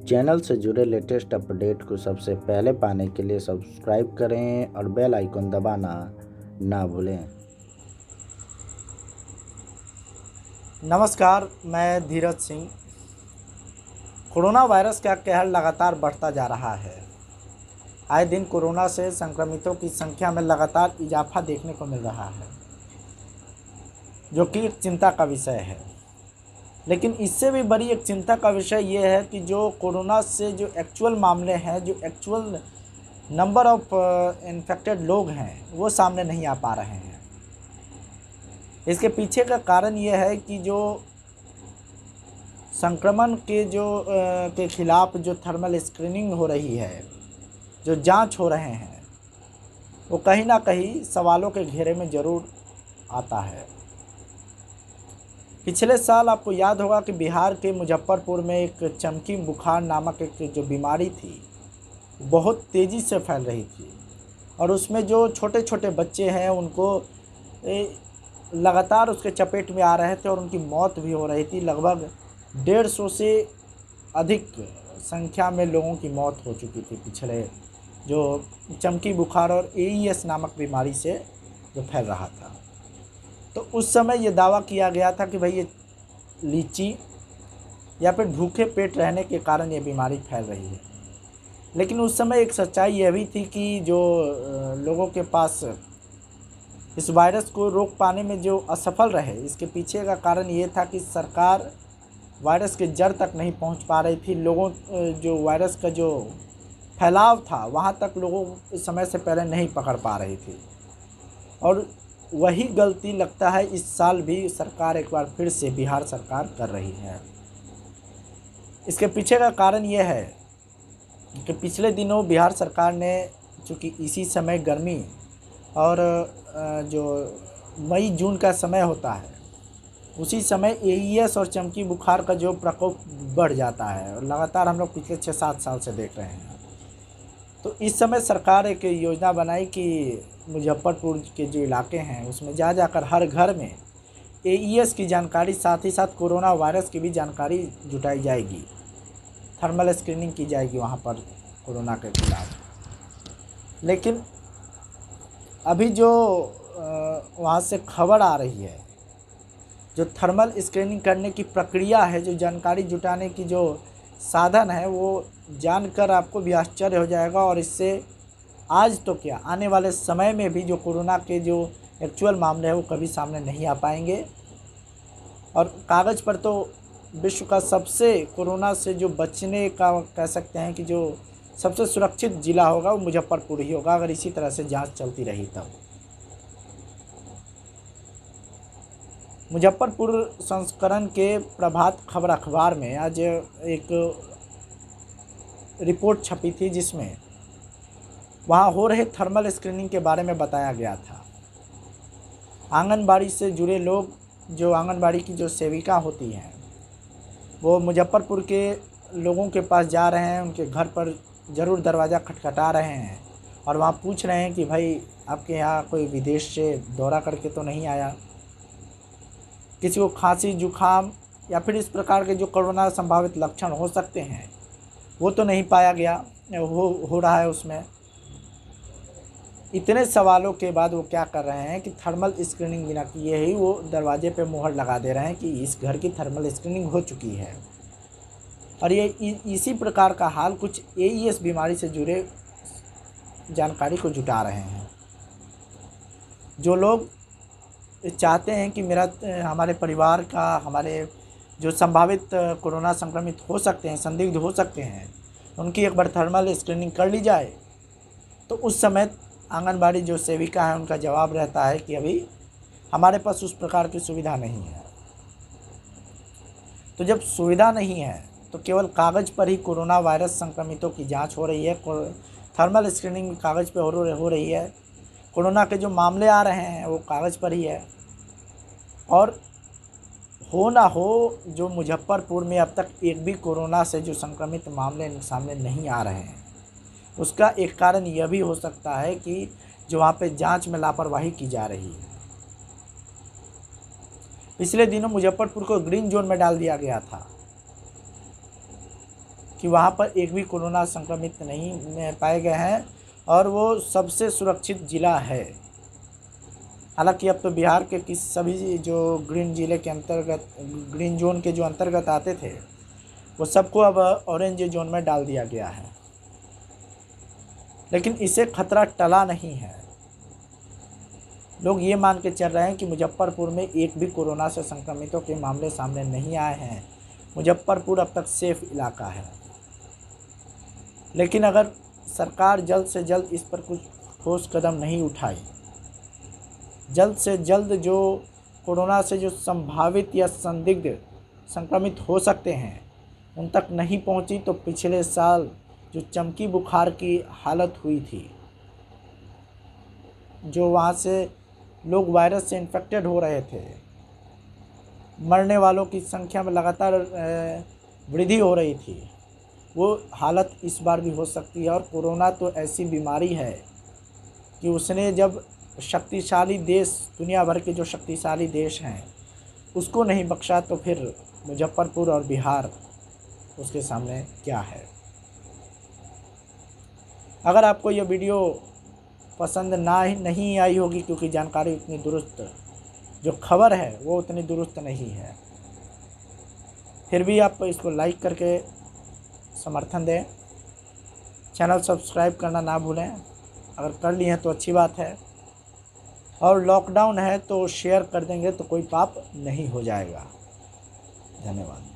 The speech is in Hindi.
चैनल से जुड़े लेटेस्ट अपडेट को सबसे पहले पाने के लिए सब्सक्राइब करें और बेल आइकन दबाना ना भूलें। नमस्कार, मैं धीरज सिंह। कोरोना वायरस का कहर लगातार बढ़ता जा रहा है। आए दिन कोरोना से संक्रमितों की संख्या में लगातार इजाफा देखने को मिल रहा है, जो कि एक चिंता का विषय है। लेकिन इससे भी बड़ी एक चिंता का विषय ये है कि जो कोरोना से जो एक्चुअल मामले हैं, जो एक्चुअल नंबर ऑफ इन्फेक्टेड लोग हैं, वो सामने नहीं आ पा रहे हैं। इसके पीछे का कारण ये है कि जो संक्रमण के खिलाफ जो थर्मल स्क्रीनिंग हो रही है, जो जांच हो रहे हैं, वो कहीं ना कहीं सवालों के घेरे में ज़रूर आता है। पिछले साल आपको याद होगा कि बिहार के मुजफ्फरपुर में एक चमकी बुखार नामक एक जो बीमारी थी, बहुत तेज़ी से फैल रही थी और उसमें जो छोटे छोटे बच्चे हैं उनको लगातार उसके चपेट में आ रहे थे और उनकी मौत भी हो रही थी। लगभग 150 से अधिक संख्या में लोगों की मौत हो चुकी थी पिछले जो चमकी बुखार और एईएस नामक बीमारी से जो फैल रहा था। तो उस समय ये दावा किया गया था कि भाई ये लीची या फिर भूखे पेट रहने के कारण ये बीमारी फैल रही है। लेकिन उस समय एक सच्चाई यह भी थी कि जो लोगों के पास इस वायरस को रोक पाने में जो असफल रहे, इसके पीछे का कारण ये था कि सरकार वायरस के जड़ तक नहीं पहुंच पा रही थी। लोगों जो वायरस का जो फैलाव था वहां तक लोगों समय से पहले नहीं पकड़ पा रही थी। और वही गलती लगता है इस साल भी सरकार एक बार फिर से बिहार सरकार कर रही है। इसके पीछे का कारण ये है कि पिछले दिनों बिहार सरकार ने, चूँकि इसी समय गर्मी और जो मई जून का समय होता है, उसी समय एईएस और चमकी बुखार का जो प्रकोप बढ़ जाता है और लगातार हम लोग पिछले 6-7 साल से देख रहे हैं। तो इस समय सरकार एक योजना बनाई कि मुजफ्फरपुर के जो इलाके हैं उसमें जाकर हर घर में एईएस की जानकारी, साथ ही साथ कोरोना वायरस की भी जानकारी जुटाई जाएगी। थर्मल स्क्रीनिंग की जाएगी वहाँ पर कोरोना के खिलाफ। लेकिन अभी जो वहाँ से खबर आ रही है, जो थर्मल स्क्रीनिंग करने की प्रक्रिया है, जो जानकारी जुटाने की जो साधन है, वो जानकर आपको भी आश्चर्य हो जाएगा। और इससे आज तो क्या, आने वाले समय में भी जो कोरोना के जो एक्चुअल मामले हैं वो कभी सामने नहीं आ पाएंगे। और कागज़ पर तो विश्व का सबसे कोरोना से जो बचने का कह सकते हैं कि जो सबसे सुरक्षित ज़िला होगा वो मुजफ्फरपुर ही होगा, अगर इसी तरह से जांच चलती रही तब। मुजफ्फरपुर संस्करण के प्रभात खबर अखबार में आज एक रिपोर्ट छपी थी, जिसमें वहाँ हो रहे थर्मल स्क्रीनिंग के बारे में बताया गया था। आंगनबाड़ी से जुड़े लोग, जो आंगनबाड़ी की जो सेविका होती हैं, वो मुजफ्फरपुर के लोगों के पास जा रहे हैं, उनके घर पर ज़रूर दरवाज़ा खटखटा रहे हैं और वहाँ पूछ रहे हैं कि भाई आपके यहाँ कोई विदेश से दौरा करके तो नहीं आया, किसी को खांसी जुखाम या फिर इस प्रकार के जो कोरोना संभावित लक्षण हो सकते हैं वो तो नहीं पाया गया, हो रहा है उसमें। इतने सवालों के बाद वो क्या कर रहे हैं कि थर्मल स्क्रीनिंग बिना किए ही वो दरवाजे पे मुहर लगा दे रहे हैं कि इस घर की थर्मल स्क्रीनिंग हो चुकी है। और ये इसी प्रकार का हाल कुछ एईएस बीमारी से जुड़े जानकारी को जुटा रहे हैं। जो लोग चाहते हैं कि हमारे परिवार का, हमारे जो संभावित कोरोना संक्रमित हो सकते हैं, संदिग्ध हो सकते हैं, उनकी एक बार थर्मल स्क्रीनिंग कर ली जाए, तो उस समय आंगनबाड़ी जो सेविका है उनका जवाब रहता है कि अभी हमारे पास उस प्रकार की सुविधा नहीं है। तो जब सुविधा नहीं है तो केवल कागज़ पर ही कोरोना वायरस संक्रमितों की जांच हो रही है, थर्मल स्क्रीनिंग कागज़ पे हो रही है, कोरोना के जो मामले आ रहे हैं वो कागज़ पर ही है। और हो ना हो, जो मुजफ्फरपुर में अब तक एक भी कोरोना से जो संक्रमित मामले सामने नहीं आ रहे हैं, उसका एक कारण यह भी हो सकता है कि जो वहाँ पे जांच में लापरवाही की जा रही है। पिछले दिनों मुजफ्फरपुर को ग्रीन जोन में डाल दिया गया था कि वहाँ पर एक भी कोरोना संक्रमित नहीं पाए गए हैं और वो सबसे सुरक्षित ज़िला है। हालांकि अब तो बिहार के सभी जो ग्रीन ज़िले के अंतर्गत, ग्रीन जोन के जो अंतर्गत आते थे, वो सबको अब ऑरेंज जोन में डाल दिया गया है। लेकिन इससे खतरा टला नहीं है। लोग ये मान के चल रहे हैं कि मुजफ्फरपुर में एक भी कोरोना से संक्रमितों के मामले सामने नहीं आए हैं, मुजफ्फरपुर अब तक सेफ इलाका है। लेकिन अगर सरकार जल्द से जल्द इस पर कुछ ठोस कदम नहीं उठाई, जल्द से जल्द जो कोरोना से जो संभावित या संदिग्ध संक्रमित हो सकते हैं उन तक नहीं पहुंची, तो पिछले साल जो चमकी बुखार की हालत हुई थी, जो वहाँ से लोग वायरस से इन्फेक्टेड हो रहे थे, मरने वालों की संख्या में लगातार वृद्धि हो रही थी, वो हालत इस बार भी हो सकती है। और कोरोना तो ऐसी बीमारी है कि उसने जब शक्तिशाली देश, दुनिया भर के जो शक्तिशाली देश हैं, उसको नहीं बख्शा, तो फिर मुजफ्फरपुर और बिहार उसके सामने क्या है। अगर आपको यह वीडियो पसंद नहीं आई होगी, क्योंकि जानकारी उतनी दुरुस्त, जो खबर है वो उतनी दुरुस्त नहीं है, फिर भी आप इसको लाइक करके समर्थन दें। चैनल सब्सक्राइब करना ना भूलें, अगर कर लिए हैं तो अच्छी बात है। और लॉकडाउन है तो शेयर कर देंगे तो कोई पाप नहीं हो जाएगा। धन्यवाद।